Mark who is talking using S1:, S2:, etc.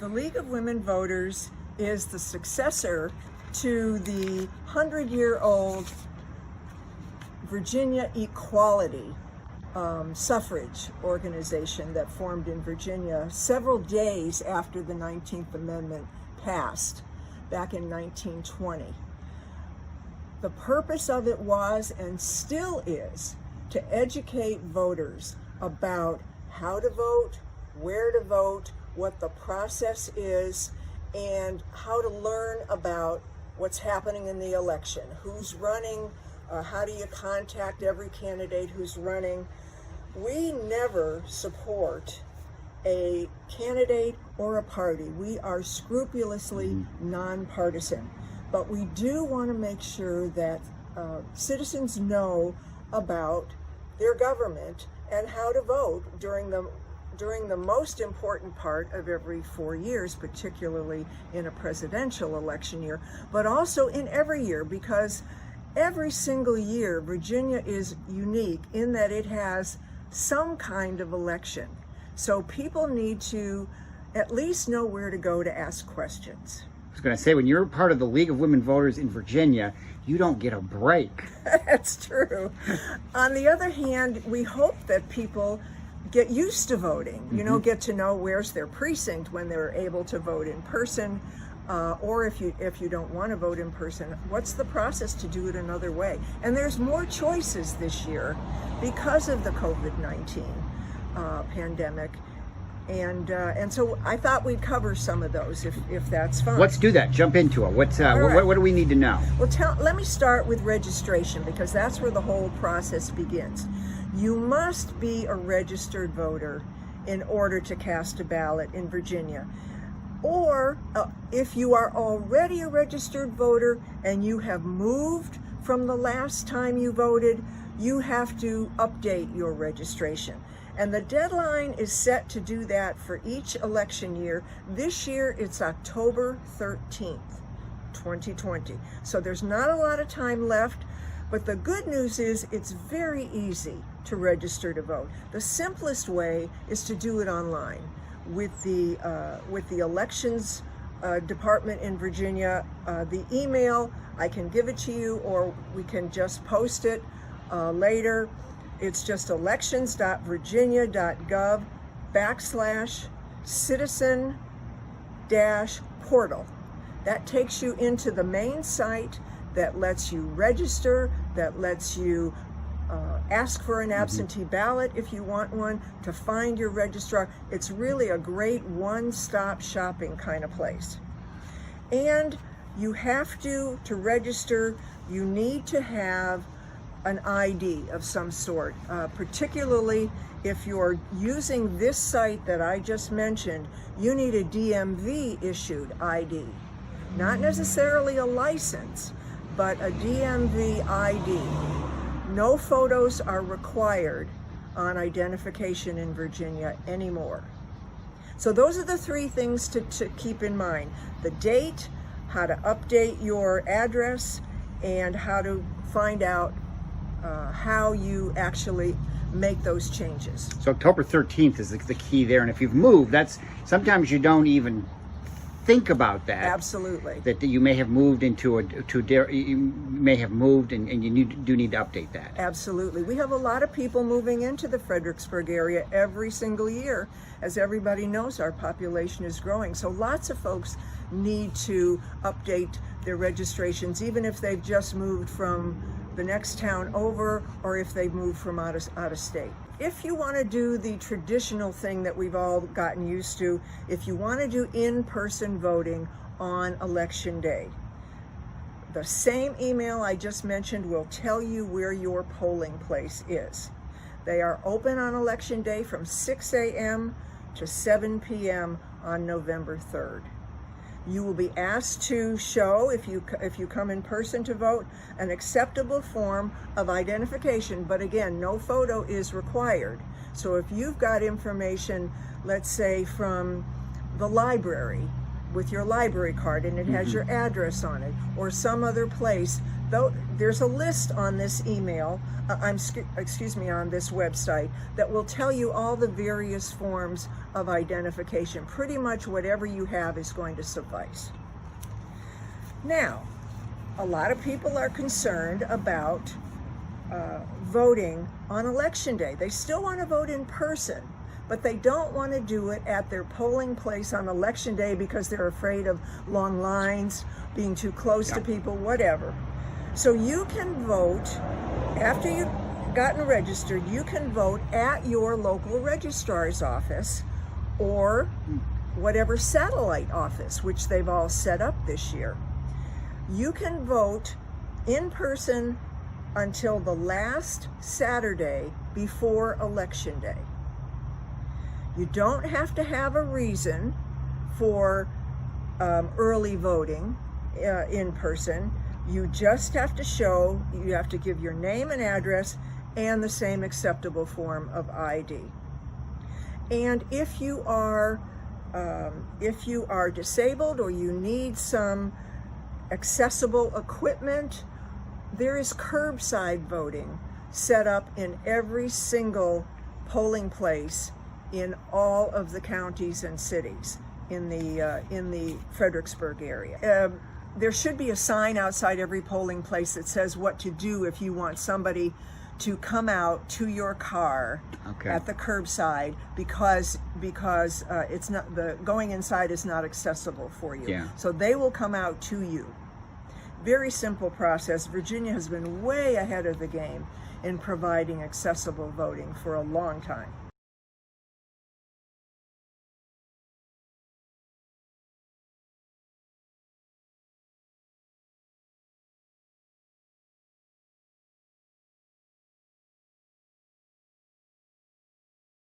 S1: The League of Women Voters is the successor to the 100-year-old Virginia Equality suffrage organization that formed in Virginia several days after the 19th Amendment passed back in 1920. The purpose of it was, and still is, to educate voters about how to vote, where to vote, what the process is, and how to learn about what's happening in the election, who's running, how do you contact every candidate who's running. We never support a candidate or a party. We are scrupulously nonpartisan, but we do want to make sure that citizens know about their government and how to vote during the most important part of every 4 years, particularly in a presidential election year, but also in every year, because every single year Virginia is unique in that it has some kind of election. So people need to at least know where to go to ask questions.
S2: I was going to say, when you're part of the League of Women Voters in Virginia, you don't get a break.
S1: That's true. On the other hand, we hope that people get used to voting, get to know where's their precinct when they're able to vote in person, or if you don't want to vote in person, what's the process to do it another way? And there's more choices this year because of the COVID-19 pandemic. And so I thought we'd cover some of those if that's fine.
S2: Let's do that. Jump into it. What do we need to know?
S1: Well, let me start with registration, because that's where the whole process begins. You must be a registered voter in order to cast a ballot in Virginia. Or if you are already a registered voter and you have moved from the last time you voted, you have to update your registration. And the deadline is set to do that for each election year. This year it's October 13th, 2020. So there's not a lot of time left, but the good news is it's very easy to register to vote. The simplest way is to do it online with the elections department in Virginia. The email, I can give it to you, or we can just post it later. It's just elections.virginia.gov/citizen-portal. That takes you into the main site that lets you register, that lets you ask for an absentee ballot if you want one, to find your registrar. It's really a great one-stop shopping kind of place. And you have to register, you need to have an ID of some sort, particularly if you're using this site that I just mentioned. You need a DMV issued ID, not necessarily a license, but a DMV ID. No photos are required on identification in Virginia anymore. So those are the three things to keep in mind: the date, how to update your address, and how to find out how you actually make those changes.
S2: So October 13th is the key there. And if you've moved, sometimes you don't even think about that.
S1: Absolutely.
S2: That you may have moved and you need to update that.
S1: Absolutely. We have a lot of people moving into the Fredericksburg area every single year. As everybody knows, our population is growing. So lots of folks need to update their registrations, even if they've just moved from the next town over, or if they've moved from out of state. If you want to do the traditional thing that we've all gotten used to, if you want to do in-person voting on election day, the same email I just mentioned will tell you where your polling place is. They are open on election day from 6 a.m. to 7 p.m. on November 3rd. You will be asked to show, if you come in person to vote, an acceptable form of identification, but again, no photo is required. So if you've got information, let's say from the library, with your library card, and it has your address on it, or some other place. Though there's a list on this email, on this website, that will tell you all the various forms of identification. Pretty much whatever you have is going to suffice. Now, a lot of people are concerned about voting on election day. They still want to vote in person, but they don't want to do it at their polling place on election day because they're afraid of long lines, being too close to people, whatever. So you can vote, after you've gotten registered, you can vote at your local registrar's office or whatever satellite office, which they've all set up this year. You can vote in person until the last Saturday before Election Day. You don't have to have a reason for early voting in person. You just have to show, you have to give your name and address and the same acceptable form of ID. And if you are disabled or you need some accessible equipment, there is curbside voting set up in every single polling place in all of the counties and cities in the Fredericksburg area. There should be a sign outside every polling place that says what to do if you want somebody to come out to your car at the curbside because it's not, the going inside is not accessible for you.
S2: Yeah.
S1: So they will come out to you. Very simple process. Virginia has been way ahead of the game in providing accessible voting for a long time.